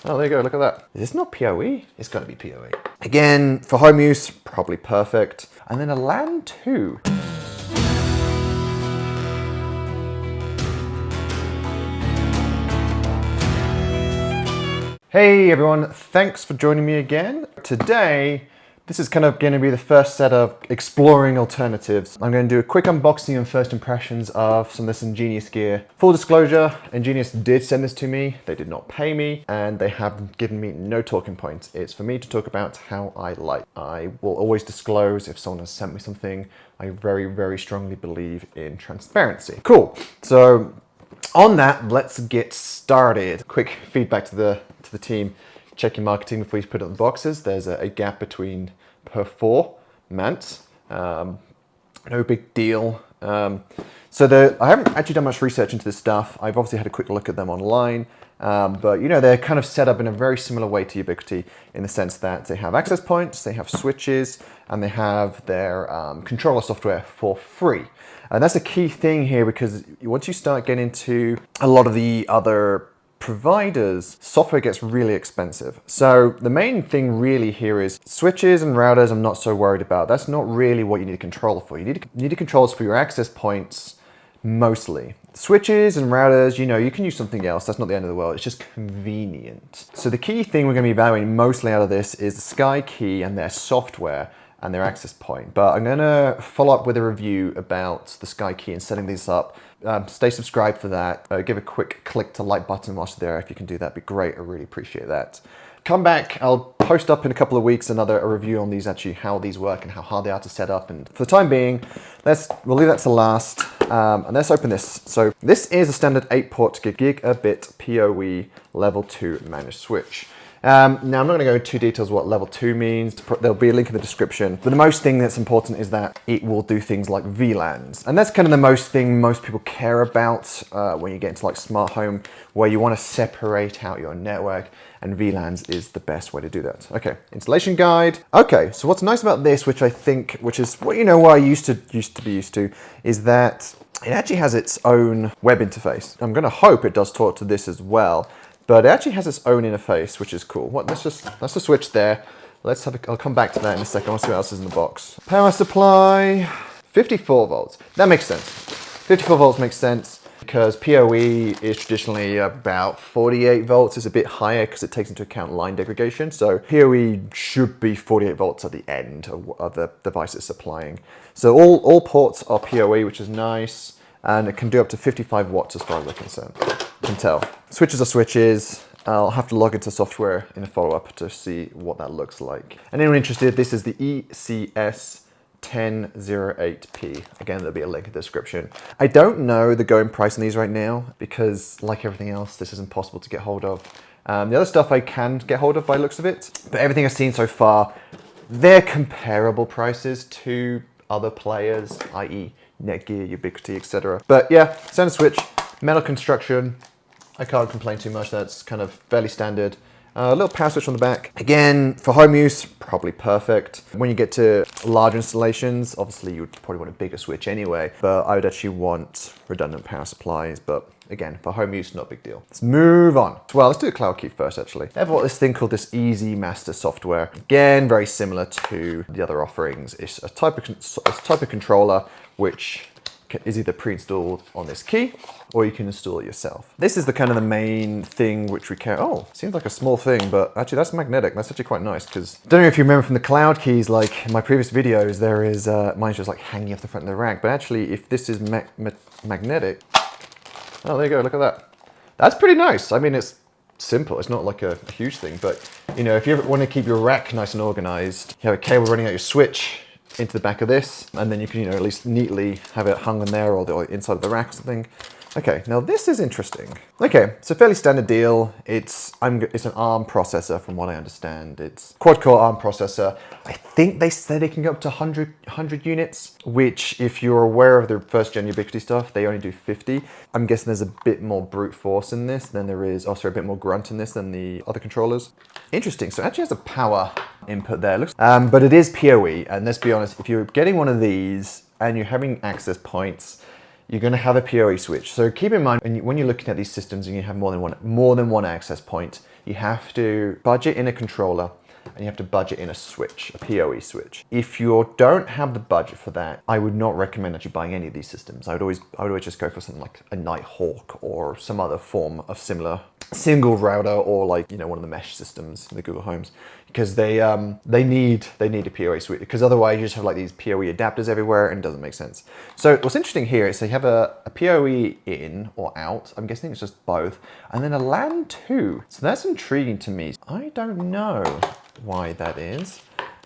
Oh, there you go, look at that. Is this not PoE? It's gotta be PoE. Again, for home use, probably perfect. And then a LAN 2. Hey everyone, thanks for joining me again. Today, this is kind of going to be the first set of exploring alternatives. I'm going to do a quick unboxing and first impressions of some of this EnGenius gear. Full disclosure, EnGenius did send this to me. They did not pay me and they have given me no talking points. It's for me to talk about how I like. I will always disclose if someone has sent me something. I very, very strongly believe in transparency. Cool. So on that, let's get started. Quick feedback to the team. Check your marketing before you put it on the boxes. There's a gap between performance. No big deal. I haven't actually done much research into this stuff. I've obviously had a quick look at them online. But you know, they're kind of set up in a very similar way to Ubiquiti in the sense that they have access points, they have switches, and they have their controller software for free. And that's a key thing here because once you start getting into a lot of the other providers, software gets really expensive. So the main thing really here is switches and routers I'm not so worried about. That's not really what you need a controller for. You need a controller for your access points mostly. Switches and routers, you know, you can use something else. That's not the end of the world. It's just convenient. So the key thing we're going to be evaluating mostly out of this is the SkyKey and their software and their access point. But I'm going to follow up with a review about the SkyKey and setting these up. Stay subscribed for that. Give a quick click to like button whilst you're there. If you can do that, be great. I really appreciate that. Come back. I'll post up in a couple of weeks a review on these, actually how these work and how hard they are to set up. And for the time being, we'll leave that to last. And let's open this. So this is a standard 8-port gigabit PoE level 2 managed switch. Now I'm not going to go into details what level 2 means. There'll be a link in the description. But the most thing that's important is that it will do things like VLANs. And that's kind of the most thing most people care about when you get into like smart home, where you want to separate out your network, and VLANs is the best way to do that. Okay, installation guide. Okay, so what's nice about this, which is what what I used to be used to, is that it actually has its own web interface. I'm going to hope it does talk to this as well. But it actually has its own interface, which is cool. That's the switch there. I'll come back to that in a second. I want to see what else is in the box. Power supply, 54 volts. That makes sense. 54 volts makes sense because PoE is traditionally about 48 volts. It's a bit higher because it takes into account line degradation. So PoE should be 48 volts at the end of the device it's supplying. So all ports are PoE, which is nice. And it can do up to 55 watts as far as I can tell. Switches are switches. I'll have to log into software in a follow-up to see what that looks like. And anyone interested, this is the ECS1008P. Again, there'll be a link in the description. I don't know the going price on these right now because, like everything else, this is impossible to get hold of. The other stuff I can get hold of by the looks of it, but everything I've seen so far, they're comparable prices to other players, i.e. Netgear, Ubiquiti, etc. But yeah, standard switch, metal construction. I can't complain too much. That's kind of fairly standard. A little power switch on the back. Again, for home use, probably perfect. When you get to larger installations, obviously you would probably want a bigger switch anyway, but I would actually want redundant power supplies. But again, for home use, not a big deal. Let's move on. Well, let's do the cloud key first, actually. I've got this thing called this Easy Master software. Again, very similar to the other offerings. It's a type of controller which is either pre-installed on this key or you can install it yourself. This is the kind of the main thing which we care. Oh, seems like a small thing, but actually that's magnetic. That's actually quite nice because I don't know if you remember from the cloud keys, like in my previous videos, there is, mine's just like hanging off the front of the rack. But actually, if this is magnetic, oh, there you go, look at that. That's pretty nice. I mean, it's simple. It's not like a huge thing, but you know, if you ever want to keep your rack nice and organized, you have a cable running out your switch into the back of this, and then you can, at least neatly have it hung in there or the inside of the rack or something. Okay, now this is interesting. Okay, it's a fairly standard deal. It's an ARM processor from what I understand. It's quad-core ARM processor. I think they said it can go up to 100 units, which if you're aware of the first gen Ubiquiti stuff, they only do 50. I'm guessing there's a bit more brute force in this than there is, a bit more grunt in this than the other controllers. Interesting, so it actually has a power input there. But it is PoE, and let's be honest, if you're getting one of these and you're having access points, you're going to have a PoE switch. So keep in mind when you're looking at these systems and you have more than one access point, you have to budget in a controller and you have to budget in a switch, a PoE switch. If you don't have the budget for that, I would not recommend actually buying any of these systems. I would always just go for something like a Nighthawk or some other form of similar single router, or like, you know, one of the mesh systems in the Google Homes, because they need a PoE switch, because otherwise you just have like these PoE adapters everywhere and it doesn't make sense. So what's interesting here is, so you have a PoE in or out, I'm guessing it's just both, and then a LAN too. So that's intriguing to me. I don't know why that is.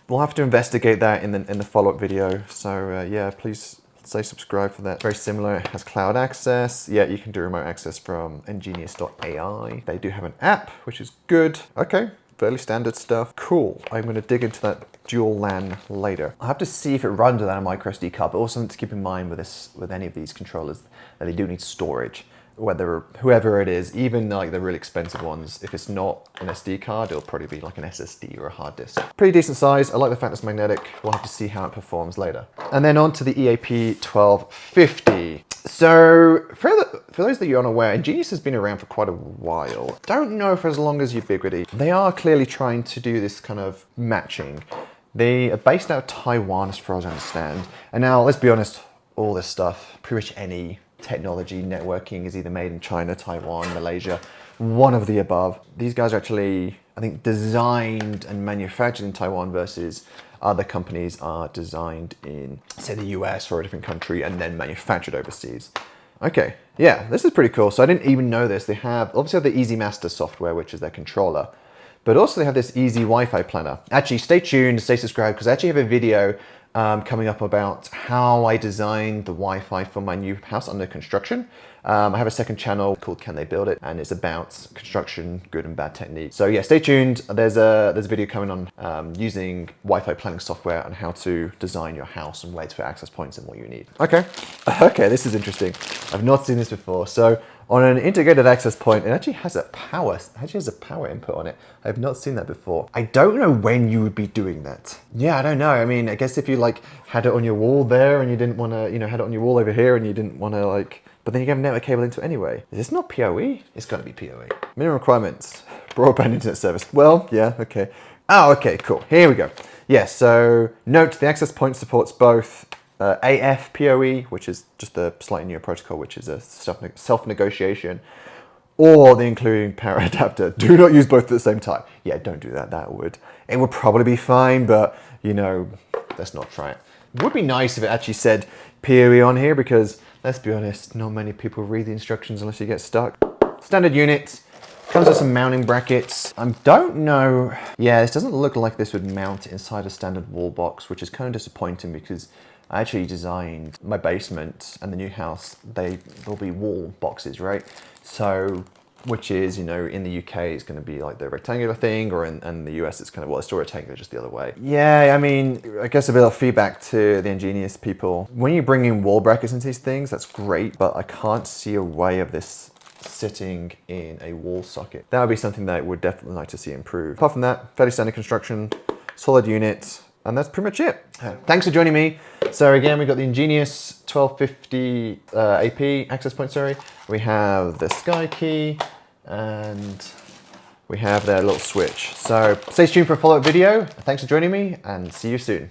We'll have to investigate that in the follow-up video. So yeah, please say subscribe for that. Very similar, it has cloud access. Yeah, you can do remote access from EnGenius.ai. They do have an app, which is good. Okay, fairly standard stuff. Cool, I'm gonna dig into that dual LAN later. I'll have to see if it runs without a micro SD card, but also to keep in mind with any of these controllers that they do need storage. Whoever it is, even like the really expensive ones, if it's not an SD card, it'll probably be like an SSD or a hard disk. Pretty decent size. I like the fact it's magnetic. We'll have to see how it performs later. And then on to the EAP1250. So for those that you're unaware, EnGenius has been around for quite a while. Don't know for as long as Ubiquiti. They are clearly trying to do this kind of matching. They are based out of Taiwan, as far as I understand. And now, let's be honest, all this stuff, pretty much any technology, networking is either made in China, Taiwan, Malaysia, one of the above. These guys are actually, I think, designed and manufactured in Taiwan, versus other companies are designed in, say, the US or a different country and then manufactured overseas. Okay, yeah, this is pretty cool. So I didn't even know this. They have, obviously have the Easy Master software, which is their controller, but also they have this Easy Wi-Fi planner. Actually, stay tuned, stay subscribed, because I actually have a video coming up about how I designed the Wi-Fi for my new house under construction. I have a second channel called Can They Build It? And it's about construction, good and bad techniques. So yeah, stay tuned. There's a video coming on using Wi-Fi planning software and how to design your house and where to put access points and what you need. Okay, this is interesting. I've not seen this before. So on an integrated access point, it actually has a power input on it. I have not seen that before. I don't know when you would be doing that. Yeah, I don't know. I mean, I guess if you like had it on your wall there and you didn't want to, you know, had it on your wall over here and you didn't want to like, but then you have a network cable into it anyway. Is this not PoE? It's got to be PoE. Minimum requirements, broadband internet service. Well, yeah, okay. Oh, okay, cool. Here we go. Yeah, so note the access point supports both AF PoE, which is just a slightly newer protocol, which is a self-negotiation, or the including power adapter. Do not use both at the same time. Yeah, don't do that. It would probably be fine, but you know, let's not try it. It would be nice if it actually said PoE on here, because let's be honest, not many people read the instructions unless you get stuck. Standard unit. Comes with some mounting brackets. I don't know. Yeah, this doesn't look like this would mount inside a standard wall box, which is kind of disappointing, because I actually designed my basement and the new house. There'll be wall boxes, right? So, which is, you know, in the UK it's going to be like the rectangular thing, or in the US it's kind of, well, it's still rectangular, just the other way. Yeah, I mean, I guess a bit of feedback to the EnGenius people. When you bring in wall brackets into these things, that's great, but I can't see a way of this sitting in a wall socket. That would be something that I would definitely like to see improved. Apart from that, fairly standard construction, solid unit, and that's pretty much it. Thanks for joining me. So again, we've got the EnGenius 1250 AP access point, sorry. We have the SkyKey, and we have their little switch. So stay tuned for a follow-up video. Thanks for joining me, and see you soon.